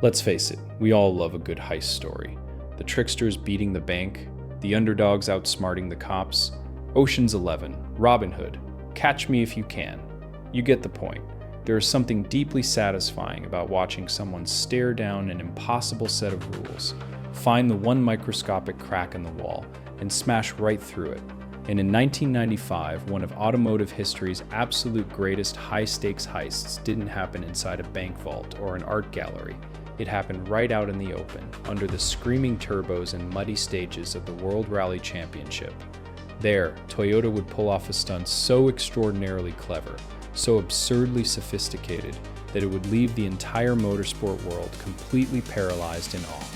Let's face it, we all love a good heist story. The tricksters beating the bank, the underdogs outsmarting the cops, Ocean's 11, Robin Hood, Catch Me If You Can. You get the point. There is something deeply satisfying about watching someone stare down an impossible set of rules, find the one microscopic crack in the wall, and smash right through it. And in 1995, one of automotive history's absolute greatest high-stakes heists didn't happen inside a bank vault or an art gallery. It happened right out in the open, under the screaming turbos and muddy stages of the World Rally Championship. There, Toyota would pull off a stunt so extraordinarily clever, so absurdly sophisticated, that it would leave the entire motorsport world completely paralyzed in awe.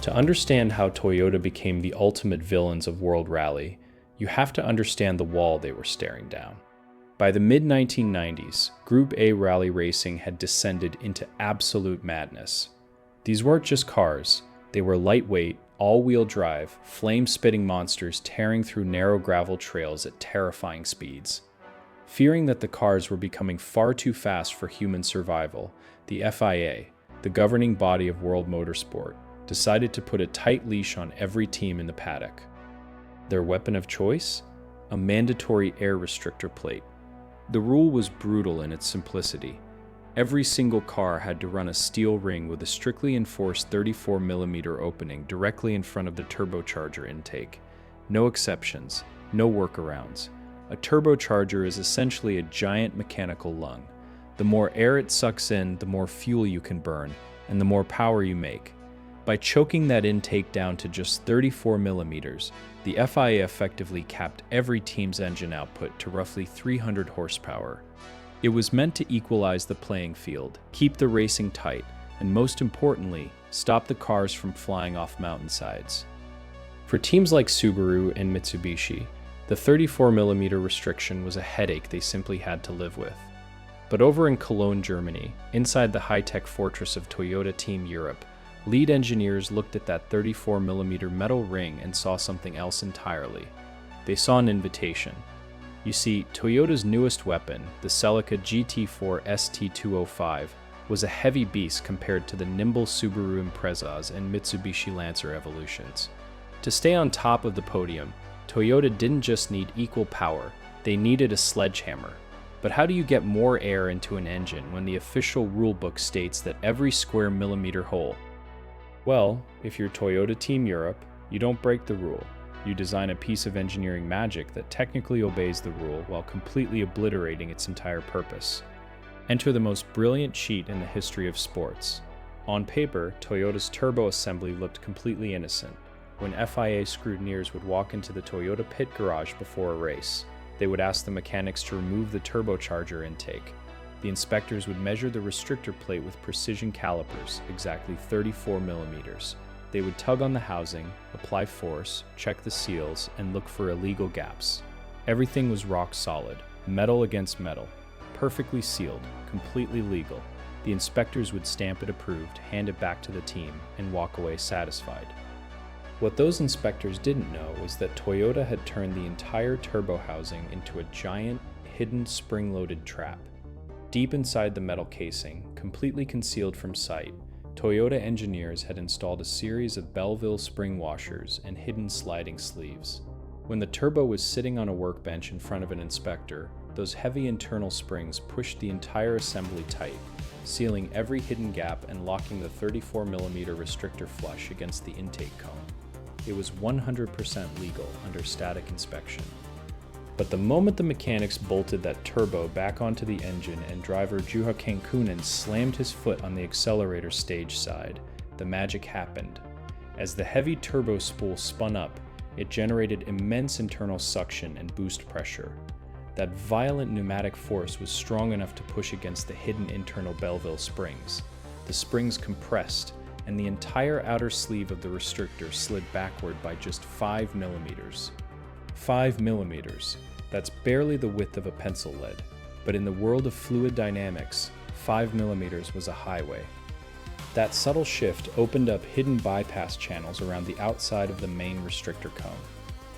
To understand how Toyota became the ultimate villains of World Rally, you have to understand the wall they were staring down. By the mid-1990s, Group A rally racing had descended into absolute madness. These weren't just cars, they were lightweight, all-wheel drive, flame-spitting monsters tearing through narrow gravel trails at terrifying speeds. Fearing that the cars were becoming far too fast for human survival, the FIA, the governing body of world motorsport, decided to put a tight leash on every team in the paddock. Their weapon of choice? A mandatory air restrictor plate. The rule was brutal in its simplicity. Every single car had to run a steel ring with a strictly enforced 34mm opening directly in front of the turbocharger intake. No exceptions, no workarounds. A turbocharger is essentially a giant mechanical lung. The more air it sucks in, the more fuel you can burn, and the more power you make. By choking that intake down to just 34mm, the FIA effectively capped every team's engine output to roughly 300 horsepower. It was meant to equalize the playing field, keep the racing tight, and most importantly, stop the cars from flying off mountainsides. For teams like Subaru and Mitsubishi, the 34mm restriction was a headache they simply had to live with. But over in Cologne, Germany, inside the high-tech fortress of Toyota Team Europe, lead engineers looked at that 34mm metal ring and saw something else entirely. They saw an invitation. You see, Toyota's newest weapon, the Celica GT4 ST205, was a heavy beast compared to the nimble Subaru Imprezas and Mitsubishi Lancer Evolutions. To stay on top of the podium, Toyota didn't just need equal power, they needed a sledgehammer. But how do you get more air into an engine when the official rulebook states that every square millimeter hole? Well, if you're Toyota Team Europe, you don't break the rule. You design a piece of engineering magic that technically obeys the rule while completely obliterating its entire purpose. Enter the most brilliant cheat in the history of sports. On paper, Toyota's turbo assembly looked completely innocent. When FIA scrutineers would walk into the Toyota pit garage before a race, they would ask the mechanics to remove the turbocharger intake. The inspectors would measure the restrictor plate with precision calipers, exactly 34mm. They would tug on the housing, apply force, check the seals, and look for illegal gaps. Everything was rock solid, metal against metal, perfectly sealed, completely legal. The inspectors would stamp it approved, hand it back to the team, and walk away satisfied. What those inspectors didn't know was that Toyota had turned the entire turbo housing into a giant, hidden spring-loaded trap. Deep inside the metal casing, completely concealed from sight, Toyota engineers had installed a series of Belleville spring washers and hidden sliding sleeves. When the turbo was sitting on a workbench in front of an inspector, those heavy internal springs pushed the entire assembly tight, sealing every hidden gap and locking the 34mm restrictor flush against the intake cone. It was 100% legal under static inspection. But the moment the mechanics bolted that turbo back onto the engine and driver Juha Kankkunen slammed his foot on the accelerator stage side, the magic happened. As the heavy turbo spool spun up, it generated immense internal suction and boost pressure. That violent pneumatic force was strong enough to push against the hidden internal Belleville springs. The springs compressed, and the entire outer sleeve of the restrictor slid backward by just 5mm. 5mm. That's barely the width of a pencil lead. But in the world of fluid dynamics, 5 millimeters was a highway. That subtle shift opened up hidden bypass channels around the outside of the main restrictor cone.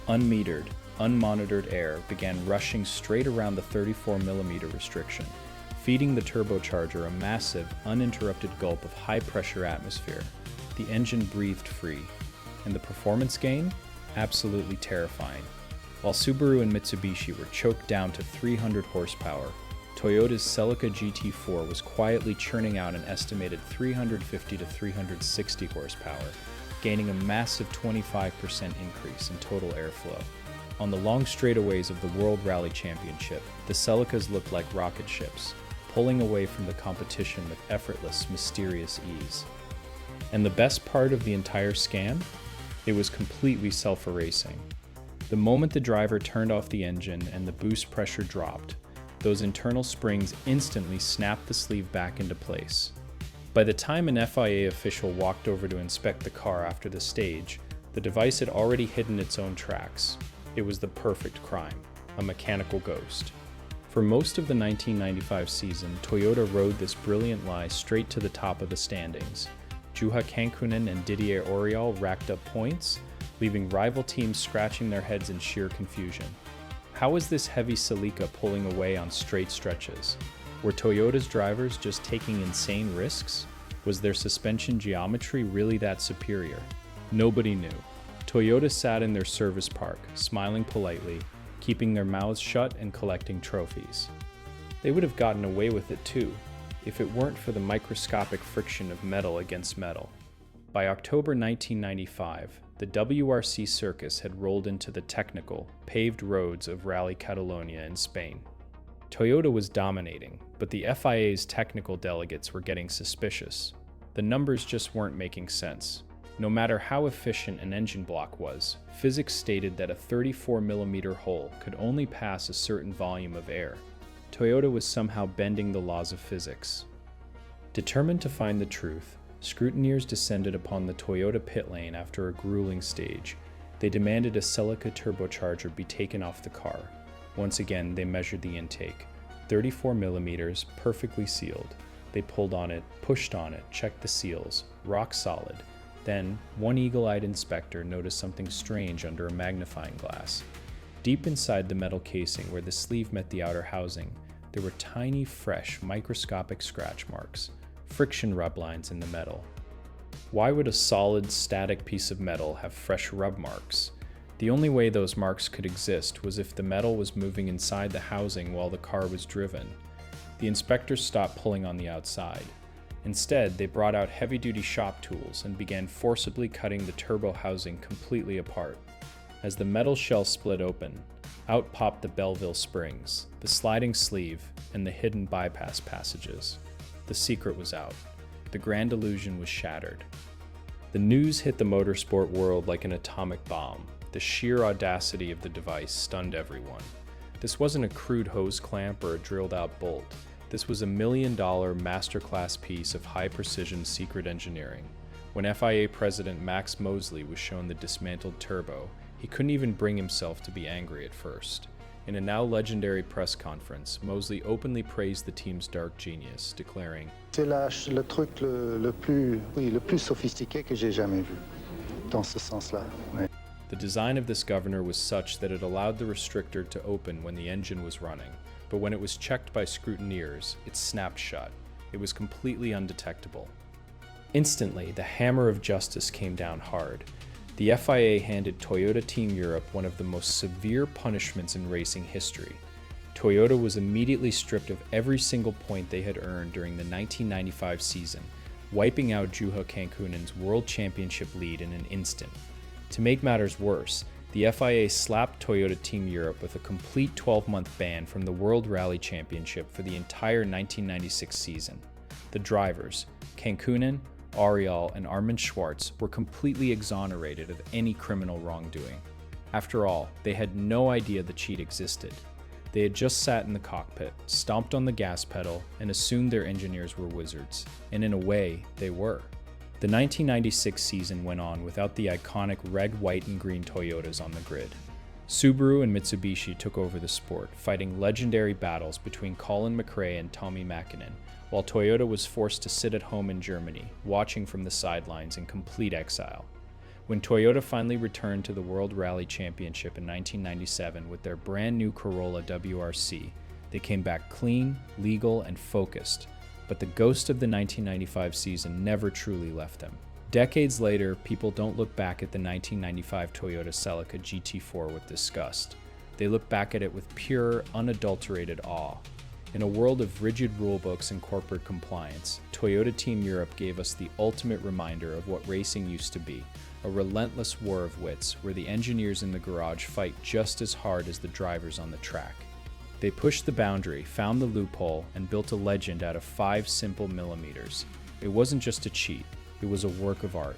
Unmetered, unmonitored air began rushing straight around the 34 millimeter restriction, feeding the turbocharger a massive, uninterrupted gulp of high-pressure atmosphere. The engine breathed free. And the performance gain? Absolutely terrifying. While Subaru and Mitsubishi were choked down to 300 horsepower, Toyota's Celica GT4 was quietly churning out an estimated 350 to 360 horsepower, gaining a massive 25% increase in total airflow. On the long straightaways of the World Rally Championship, the Celicas looked like rocket ships, pulling away from the competition with effortless, mysterious ease. And the best part of the entire scam? It was completely self-erasing. The moment the driver turned off the engine and the boost pressure dropped, those internal springs instantly snapped the sleeve back into place. By the time an FIA official walked over to inspect the car after the stage, the device had already hidden its own tracks. It was the perfect crime, a mechanical ghost. For most of the 1995 season, Toyota rode this brilliant lie straight to the top of the standings. Juha Kankkunen and Didier Auriol racked up points, leaving rival teams scratching their heads in sheer confusion. How was this heavy Celica pulling away on straight stretches? Were Toyota's drivers just taking insane risks? Was their suspension geometry really that superior? Nobody knew. Toyota sat in their service park, smiling politely, keeping their mouths shut and collecting trophies. They would have gotten away with it too, if it weren't for the microscopic friction of metal against metal. By October 1995, the WRC circus had rolled into the technical, paved roads of Rally Catalunya in Spain. Toyota was dominating, but the FIA's technical delegates were getting suspicious. The numbers just weren't making sense. No matter how efficient an engine block was, physics stated that a 34 millimeter hole could only pass a certain volume of air. Toyota was somehow bending the laws of physics. Determined to find the truth, scrutineers descended upon the Toyota pit lane after a grueling stage. They demanded a Celica turbocharger be taken off the car. Once again, they measured the intake. 34 millimeters, perfectly sealed. They pulled on it, pushed on it, checked the seals, rock solid. Then, one eagle-eyed inspector noticed something strange under a magnifying glass. Deep inside the metal casing where the sleeve met the outer housing, there were tiny, fresh, microscopic scratch marks, friction rub lines in the metal. Why would a solid, static piece of metal have fresh rub marks? The only way those marks could exist was if the metal was moving inside the housing while the car was driven. The inspectors stopped pulling on the outside. Instead, they brought out heavy-duty shop tools and began forcibly cutting the turbo housing completely apart. As the metal shell split open, out popped the Belleville springs, the sliding sleeve, and the hidden bypass passages. The secret was out. The grand illusion was shattered. The news hit the motorsport world like an atomic bomb. The sheer audacity of the device stunned everyone. This wasn't a crude hose clamp or a drilled-out bolt. This was $1 million masterclass piece of high-precision secret engineering. When FIA President Max Mosley was shown the dismantled turbo, he couldn't even bring himself to be angry at first. In a now legendary press conference, Mosley openly praised the team's dark genius, declaring, "C'est le truc le plus sophistiqué que j'ai jamais vu, dans ce sens-là." Ouais. The design of this governor was such that it allowed the restrictor to open when the engine was running, but when it was checked by scrutineers, it snapped shut. It was completely undetectable. Instantly, the hammer of justice came down hard. The FIA handed Toyota Team Europe one of the most severe punishments in racing history. Toyota was immediately stripped of every single point they had earned during the 1995 season, wiping out Juha Kankkunen's World Championship lead in an instant. To make matters worse, the FIA slapped Toyota Team Europe with a complete 12-month ban from the World Rally Championship for the entire 1996 season. The drivers, Kankkunen, Auriol, and Armin Schwartz, were completely exonerated of any criminal wrongdoing. After all, they had no idea the cheat existed. They had just sat in the cockpit, stomped on the gas pedal, and assumed their engineers were wizards. And in a way, they were. The 1996 season went on without the iconic red, white, and green Toyotas on the grid. Subaru and Mitsubishi took over the sport, fighting legendary battles between Colin McRae and Tommi Mäkinen, while Toyota was forced to sit at home in Germany, watching from the sidelines in complete exile. When Toyota finally returned to the World Rally Championship in 1997 with their brand new Corolla WRC, they came back clean, legal, and focused, but the ghost of the 1995 season never truly left them. Decades later, people don't look back at the 1995 Toyota Celica GT4 with disgust. They look back at it with pure, unadulterated awe. In a world of rigid rulebooks and corporate compliance, Toyota Team Europe gave us the ultimate reminder of what racing used to be, a relentless war of wits where the engineers in the garage fight just as hard as the drivers on the track. They pushed the boundary, found the loophole, and built a legend out of 5 simple millimeters. It wasn't just a cheat. It was a work of art.